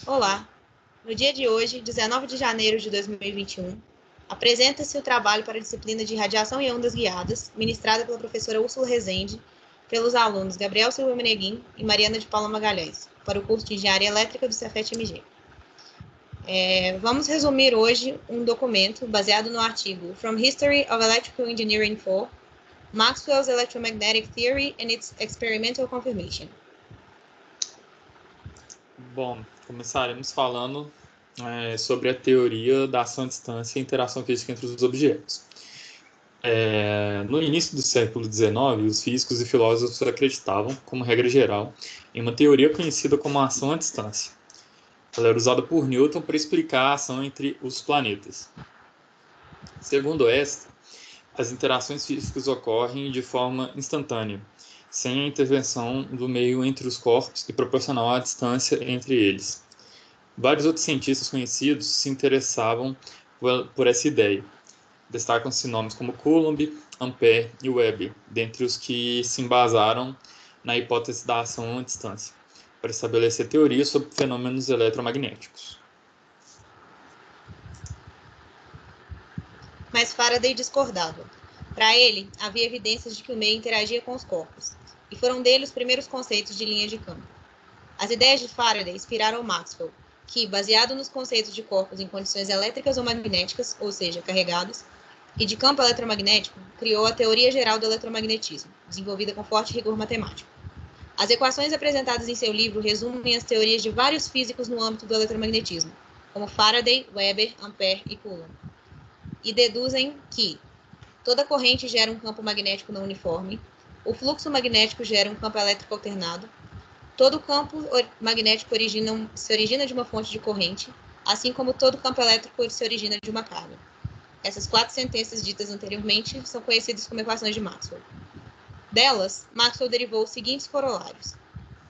Olá! No dia de hoje, 19 de janeiro de 2021, apresenta-se o trabalho para a disciplina de Radiação e Ondas Guiadas, ministrada pela professora Úrsula Rezende, pelos alunos Gabriel Silva Meneguim e Mariana de Paula Magalhães, para o curso de Engenharia Elétrica do Cefet-MG. Vamos resumir hoje um documento baseado no artigo From History of Electrical Engineering 4, Maxwell's Electromagnetic Theory and its Experimental Confirmation. Bom, começaremos falando sobre a teoria da ação à distância e interação física entre os objetos. No início do século XIX, os físicos e filósofos acreditavam, como regra geral, em uma teoria conhecida como a ação à distância. Ela era usada por Newton para explicar a ação entre os planetas. Segundo esta, as interações físicas ocorrem de forma instantânea, sem a intervenção do meio entre os corpos e proporcional à distância entre eles. Vários outros cientistas conhecidos se interessavam por essa ideia. Destacam-se nomes como Coulomb, Ampère e Weber, dentre os que se embasaram na hipótese da ação à distância, para estabelecer teorias sobre fenômenos eletromagnéticos. Mas Faraday discordava. Para ele, havia evidências de que o meio interagia com os corpos, e foram dele os primeiros conceitos de linha de campo. As ideias de Faraday inspiraram Maxwell, que, baseado nos conceitos de corpos em condições elétricas ou magnéticas, ou seja, carregados, e de campo eletromagnético, criou a teoria geral do eletromagnetismo, desenvolvida com forte rigor matemático. As equações apresentadas em seu livro resumem as teorias de vários físicos no âmbito do eletromagnetismo, como Faraday, Weber, Ampère e Coulomb, e deduzem que toda corrente gera um campo magnético não uniforme, o fluxo magnético gera um campo elétrico alternado, todo campo magnético se origina de uma fonte de corrente, assim como todo campo elétrico se origina de uma carga. Essas 4 sentenças ditas anteriormente são conhecidas como equações de Maxwell. Delas, Maxwell derivou os seguintes corolários.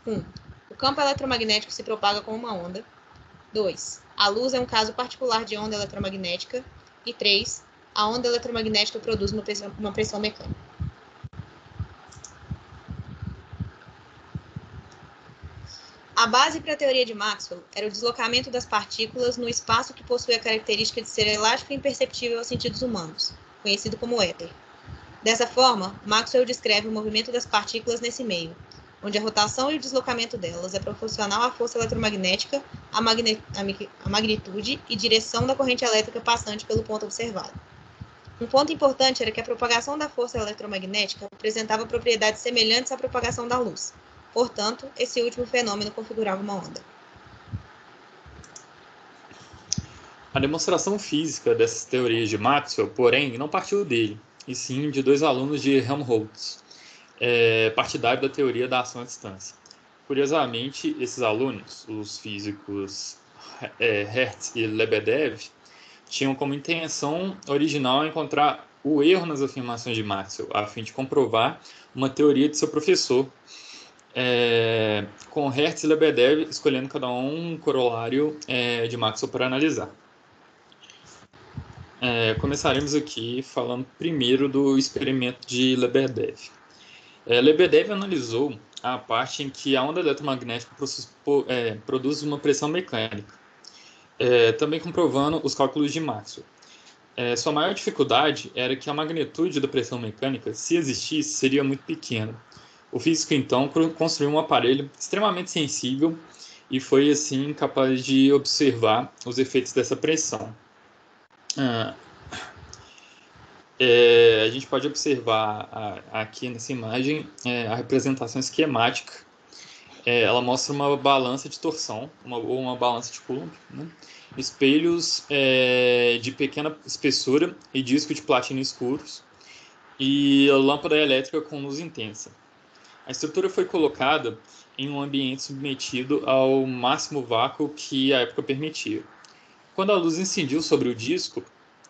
1. O campo eletromagnético se propaga como uma onda. 2. A luz é um caso particular de onda eletromagnética. E 3. A onda eletromagnética produz uma pressão mecânica. A base para a teoria de Maxwell era o deslocamento das partículas no espaço que possui a característica de ser elástico e imperceptível aos sentidos humanos, conhecido como éter. Dessa forma, Maxwell descreve o movimento das partículas nesse meio, onde a rotação e o deslocamento delas é proporcional à força eletromagnética, à magnitude e direção da corrente elétrica passante pelo ponto observado. Um ponto importante era que a propagação da força eletromagnética apresentava propriedades semelhantes à propagação da luz. Portanto, esse último fenômeno configurava uma onda. A demonstração física dessas teorias de Maxwell, porém, não partiu dele, e sim de 2 alunos de Helmholtz, partidário da teoria da ação à distância. Curiosamente, esses alunos, os físicos Hertz e Lebedev, tinham como intenção original encontrar o erro nas afirmações de Maxwell, a fim de comprovar uma teoria de seu professor, com Hertz e Lebedev escolhendo cada um corolário de Maxwell para analisar. Começaremos aqui falando primeiro do experimento de Lebedev. Lebedev analisou a parte em que a onda eletromagnética produz uma pressão mecânica, também comprovando os cálculos de Maxwell. Sua maior dificuldade era que a magnitude da pressão mecânica, se existisse, seria muito pequena. O físico, então, construiu um aparelho extremamente sensível e foi, assim, capaz de observar os efeitos dessa pressão. A gente pode observar aqui nessa imagem a representação esquemática. Ela mostra uma balança de torção, ou uma balança de Coulomb, né? Espelhos de pequena espessura e disco de platina escuros, e a lâmpada elétrica com luz intensa. A estrutura foi colocada em um ambiente submetido ao máximo vácuo que a época permitia. Quando a luz incidiu sobre o disco,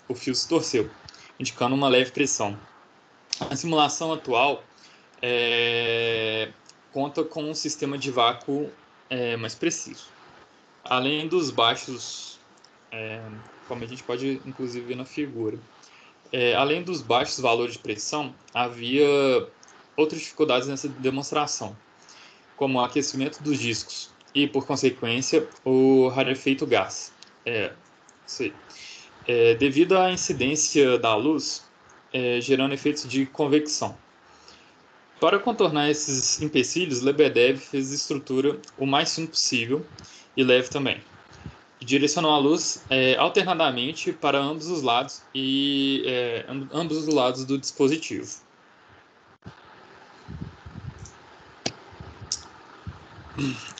o fio se torceu, indicando uma leve pressão. A simulação atual conta com um sistema de vácuo mais preciso. Além dos baixos, como a gente pode inclusive ver na figura, além dos baixos valores de pressão, havia outras dificuldades nessa demonstração, como o aquecimento dos discos. e, por consequência, o rarefeito gás. Devido à incidência da luz, gerando efeitos de convecção. Para contornar esses empecilhos, Lebedev fez a estrutura o mais fino possível e leve também. Direcionou a luz alternadamente para ambos os lados do dispositivo.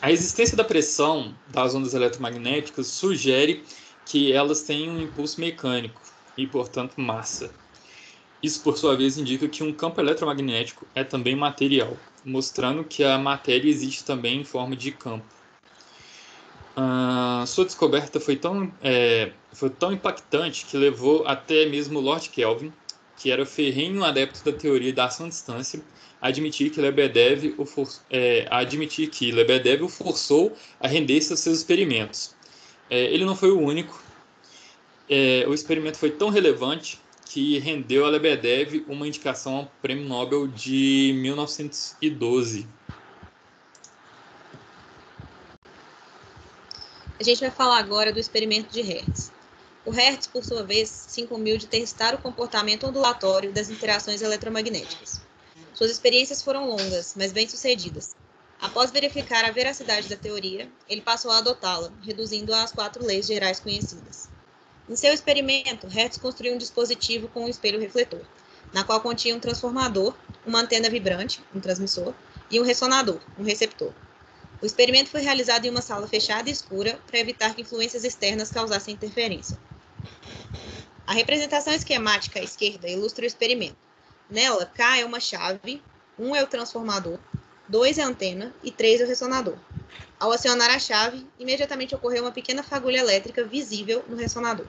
A existência da pressão das ondas eletromagnéticas sugere que elas têm um impulso mecânico e, portanto, massa. Isso, por sua vez, indica que um campo eletromagnético é também material, mostrando que a matéria existe também em forma de campo. Sua descoberta foi tão impactante que levou até mesmo Lord Kelvin, que era ferrenho adepto da teoria da ação à distância, a admitir que Lebedev o forçou a render-se aos seus experimentos. Ele não foi o único. O experimento foi tão relevante que rendeu a Lebedev uma indicação ao Prêmio Nobel de 1912. A gente vai falar agora do experimento de Hertz. O Hertz, por sua vez, se incumbiu de testar o comportamento ondulatório das interações eletromagnéticas. Suas experiências foram longas, mas bem-sucedidas. Após verificar a veracidade da teoria, ele passou a adotá-la, reduzindo-a às 4 leis gerais conhecidas. Em seu experimento, Hertz construiu um dispositivo com um espelho refletor, na qual continha um transformador, uma antena vibrante, um transmissor, e um ressonador, um receptor. O experimento foi realizado em uma sala fechada e escura para evitar que influências externas causassem interferência. A representação esquemática à esquerda ilustra o experimento. Nela, K é uma chave, 1 é o transformador, 2 é a antena e 3 é o ressonador. Ao acionar a chave, imediatamente ocorreu uma pequena fagulha elétrica visível no ressonador.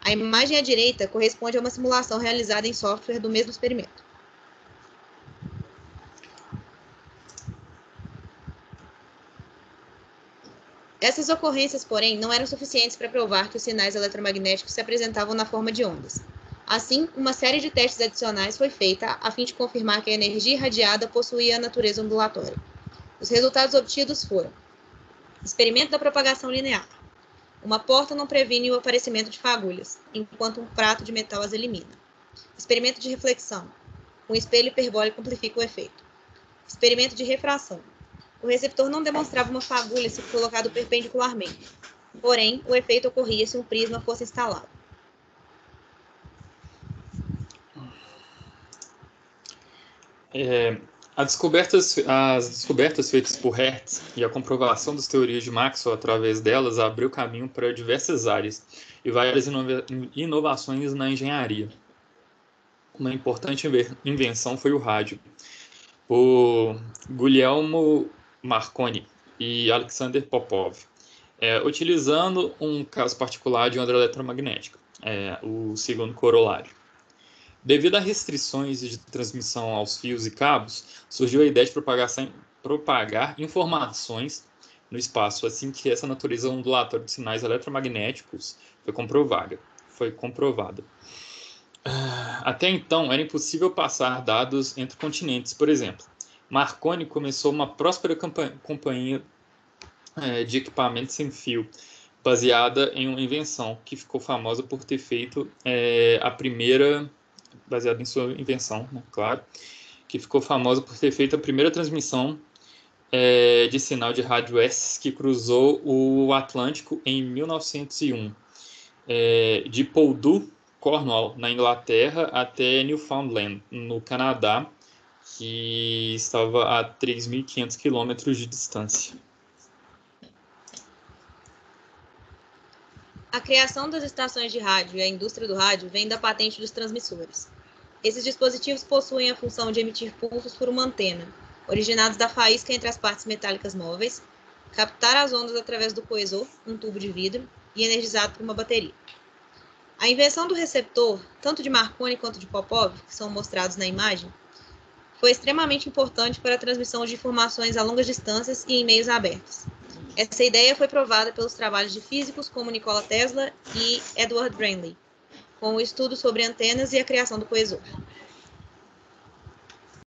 A imagem à direita corresponde a uma simulação realizada em software do mesmo experimento. Essas ocorrências, porém, não eram suficientes para provar que os sinais eletromagnéticos se apresentavam na forma de ondas. Assim, uma série de testes adicionais foi feita a fim de confirmar que a energia irradiada possuía a natureza ondulatória. Os resultados obtidos foram: experimento da propagação linear. Uma porta não previne o aparecimento de fagulhas, enquanto um prato de metal as elimina. Experimento de reflexão. Um espelho hiperbólico amplifica o efeito. Experimento de refração. O receptor não demonstrava uma fagulha se colocado perpendicularmente. Porém, o efeito ocorria se um prisma fosse instalado. As descobertas feitas por Hertz e a comprovação das teorias de Maxwell através delas abriu caminho para diversas áreas e várias inovações na engenharia. Uma importante invenção foi o rádio, por Guglielmo Marconi e Alexander Popov, utilizando um caso particular de onda eletromagnética, o segundo corolário. Devido a restrições de transmissão aos fios e cabos, surgiu a ideia de propagar informações no espaço, assim que essa natureza ondulatória de sinais eletromagnéticos foi comprovada. Até então, era impossível passar dados entre continentes, por exemplo. Marconi começou uma próspera companhia de equipamentos sem fio, baseada em uma invenção que ficou famosa por ter feito baseado em sua invenção, né, claro, que ficou famosa por ter feito a primeira transmissão de sinal de rádio S que cruzou o Atlântico em 1901, de Poldhu, Cornwall, na Inglaterra, até Newfoundland, no Canadá, que estava a 3.500 quilômetros de distância. A criação das estações de rádio e a indústria do rádio vem da patente dos transmissores. Esses dispositivos possuem a função de emitir pulsos por uma antena, originados da faísca entre as partes metálicas móveis, captar as ondas através do coesor, um tubo de vidro, e energizado por uma bateria. A invenção do receptor, tanto de Marconi quanto de Popov, que são mostrados na imagem, foi extremamente importante para a transmissão de informações a longas distâncias e em meios abertos. Essa ideia foi provada pelos trabalhos de físicos como Nikola Tesla e Edward Branly, com o estudo sobre antenas e a criação do coesor.